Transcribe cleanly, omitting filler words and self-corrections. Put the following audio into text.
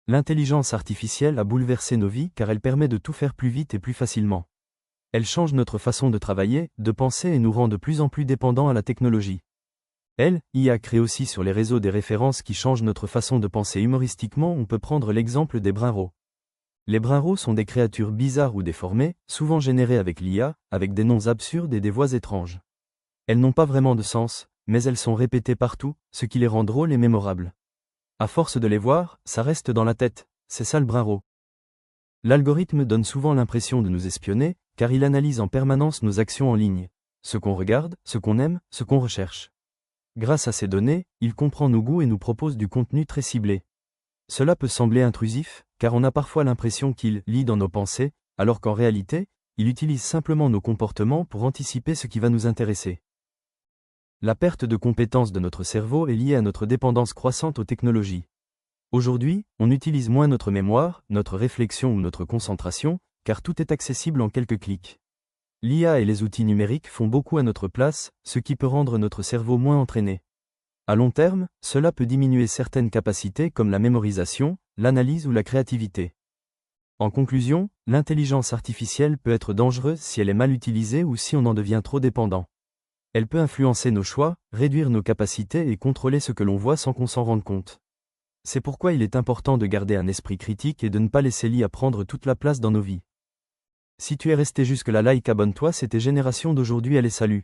L'intelligence artificielle a bouleversé nos vies car elle permet de tout faire plus vite et plus facilement. Elle change notre façon de travailler, de penser et nous rend de plus en plus dépendants à la technologie. IA crée aussi sur les réseaux des références qui changent notre façon de penser humoristiquement. On peut prendre l'exemple des brinrots. Les brinrots sont des créatures bizarres ou déformées, souvent générées avec l'IA, avec des noms absurdes et des voix étranges. Elles n'ont pas vraiment de sens, mais elles sont répétées partout, ce qui les rend drôles et mémorables. À force de les voir, ça reste dans la tête, c'est ça le brinrot. L'algorithme donne souvent l'impression de nous espionner, car il analyse en permanence nos actions en ligne, ce qu'on regarde, ce qu'on aime, ce qu'on recherche. Grâce à ces données, il comprend nos goûts et nous propose du contenu très ciblé. Cela peut sembler intrusif, car on a parfois l'impression qu'il lit dans nos pensées, alors qu'en réalité, il utilise simplement nos comportements pour anticiper ce qui va nous intéresser. La perte de compétences de notre cerveau est liée à notre dépendance croissante aux technologies. Aujourd'hui, on utilise moins notre mémoire, notre réflexion ou notre concentration, car tout est accessible en quelques clics. L'IA et les outils numériques font beaucoup à notre place, ce qui peut rendre notre cerveau moins entraîné. À long terme, cela peut diminuer certaines capacités comme la mémorisation, l'analyse ou la créativité. En conclusion, l'intelligence artificielle peut être dangereuse si elle est mal utilisée ou si on en devient trop dépendant. Elle peut influencer nos choix, réduire nos capacités et contrôler ce que l'on voit sans qu'on s'en rende compte. C'est pourquoi il est important de garder un esprit critique et de ne pas laisser l'IA prendre toute la place dans nos vies. Si tu es resté jusque-là, abonne-toi, c'était Génération d'aujourd'hui, allez salut.